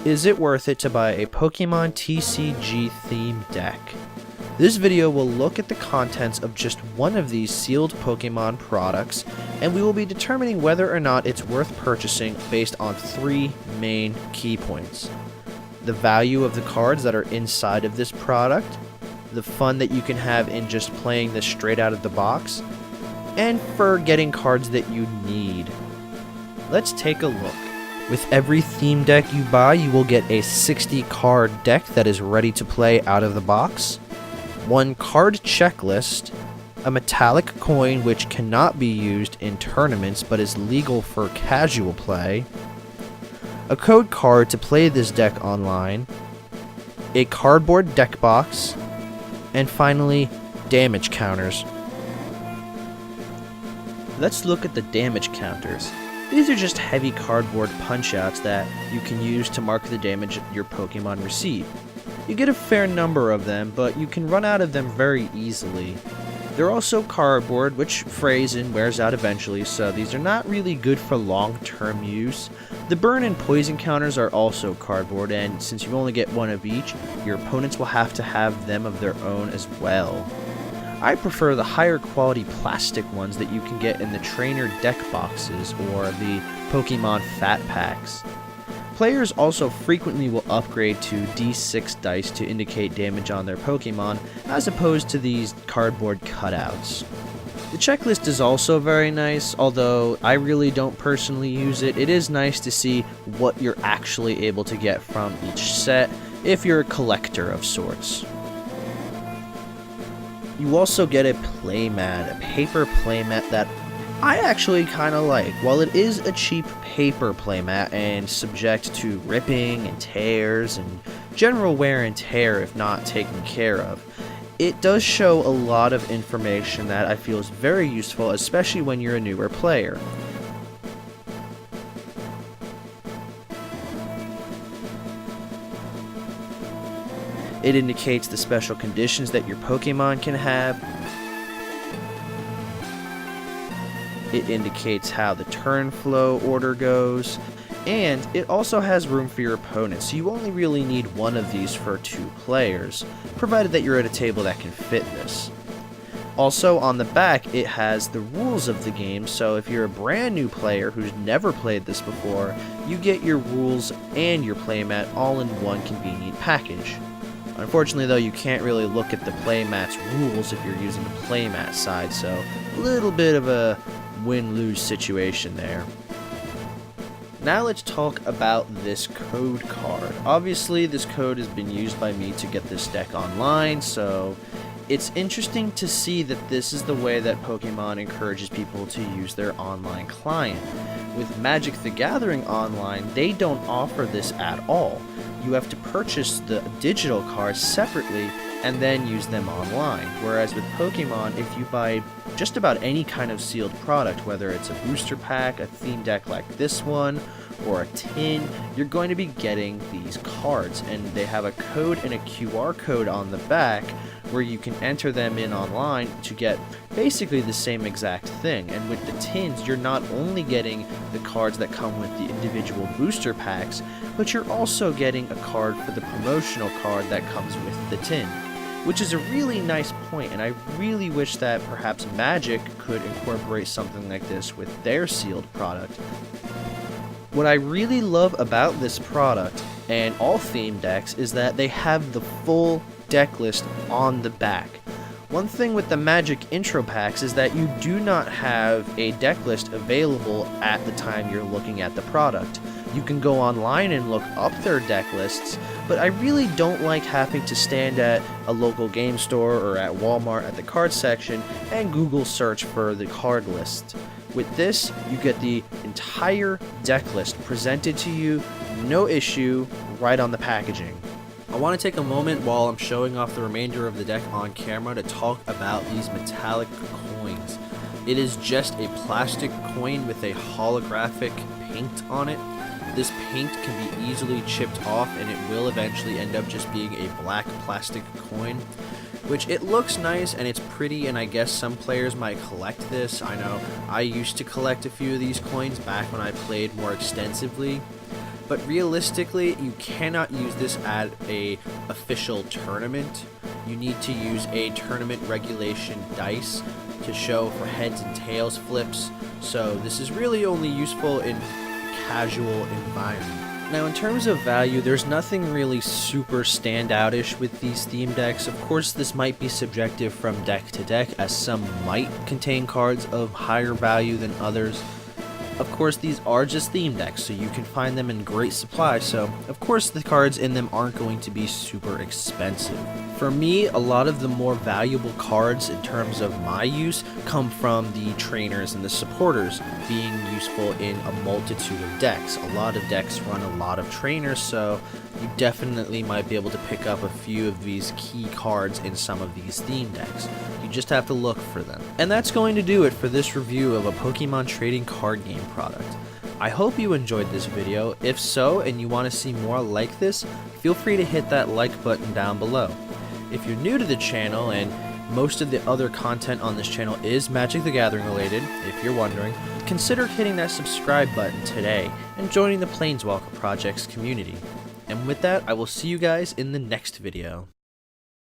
Is it worth it to buy a Pokemon TCG theme deck? This video will look at the contents of just one of these sealed Pokemon products, and we will be determining whether or not it's worth purchasing based on three main key points. The value of the cards that are inside of this product, the fun that you can have in just playing this straight out of the box, and for getting cards that you need. Let's take a look. With every theme deck you buy, you will get a 60 card deck that is ready to play out of the box, one card checklist, a metallic coin which cannot be used in tournaments but is legal for casual play, a code card to play this deck online, a cardboard deck box, and finally, damage counters. Let's look at the damage counters. These are just heavy cardboard punch-outs that you can use to mark the damage your Pokemon receive. You get a fair number of them, but you can run out of them very easily. They're also cardboard, which frays and wears out eventually, so these are not really good for long-term use. The burn and poison counters are also cardboard, and since you only get one of each, your opponents will have to have them of their own as well. I prefer the higher quality plastic ones that you can get in the trainer deck boxes or the Pokemon Fat Packs. Players also frequently will upgrade to D6 dice to indicate damage on their Pokemon, as opposed to these cardboard cutouts. The checklist is also very nice, although I really don't personally use it. It is nice to see what you're actually able to get from each set if you're a collector of sorts. You also get a playmat, a paper playmat that I actually kind of like. While it is a cheap paper playmat and subject to ripping and tears and general wear and tear if not taken care of, it does show a lot of information that I feel is very useful, especially when you're a newer player. It indicates the special conditions that your Pokemon can have. It indicates how the turn flow order goes. And it also has room for your opponent, so you only really need one of these for 2 players, provided that you're at a table that can fit this. Also, on the back, it has the rules of the game, so if you're a brand new player who's never played this before, you get your rules and your playmat all in one convenient package. Unfortunately though, you can't really look at the playmat's rules if you're using the playmat side, so a little bit of a win-lose situation there. Now let's talk about this code card. Obviously this code has been used by me to get this deck online, so it's interesting to see that this is the way that Pokemon encourages people to use their online client. With Magic the Gathering Online, they don't offer this at all. You have to purchase the digital cards separately and then use them online. Whereas with Pokemon, if you buy just about any kind of sealed product, whether it's a booster pack, a theme deck like this one, or a tin, you're going to be getting these cards, and they have a code and a QR code on the back where you can enter them in online to get basically the same exact thing. And with the tins, you're not only getting the cards that come with the individual booster packs, but you're also getting a card for the promotional card that comes with the tin, which is a really nice point, and I really wish that perhaps Magic could incorporate something like this with their sealed product. What I really love about this product and all theme decks is that they have the full deck list on the back. One thing with the Magic intro packs is that you do not have a deck list available at the time you're looking at the product. You can go online and look up their deck lists, but I really don't like having to stand at a local game store or at Walmart at the card section and Google search for the card list. With this, you get the entire deck list presented to you, no issue, right on the packaging. I want to take a moment while I'm showing off the remainder of the deck on camera to talk about these metallic coins. It is just a plastic coin with a holographic paint on it. This paint can be easily chipped off and it will eventually end up just being a black plastic coin, which it looks nice and it's pretty, and I guess some players might collect this. I know I used to collect a few of these coins back when I played more extensively. but realistically, you cannot use this at a official tournament. You need to use a tournament regulation dice to show for heads and tails flips, so this is really only useful in casual environment. Now, in terms of value, there's nothing really super standout-ish with these theme decks. Of course, this might be subjective from deck to deck, as some might contain cards of higher value than others. Of course, these are just theme decks, so you can find them in great supply, so of course the cards in them aren't going to be super expensive. For me, a lot of the more valuable cards in terms of my use come from the trainers and the supporters, being useful in a multitude of decks. A lot of decks run a lot of trainers, so you definitely might be able to pick up a few of these key cards in some of these theme decks. You just have to look for them. And that's going to do it for this review of a Pokemon Trading Card Game product. I hope you enjoyed this video. If so, and you want to see more like this, feel free to hit that like button down below. If you're new to the channel, and most of the other content on this channel is Magic the Gathering related, if you're wondering, consider hitting that subscribe button today and joining the Planeswalker Project's community. And with that, I will see you guys in the next video.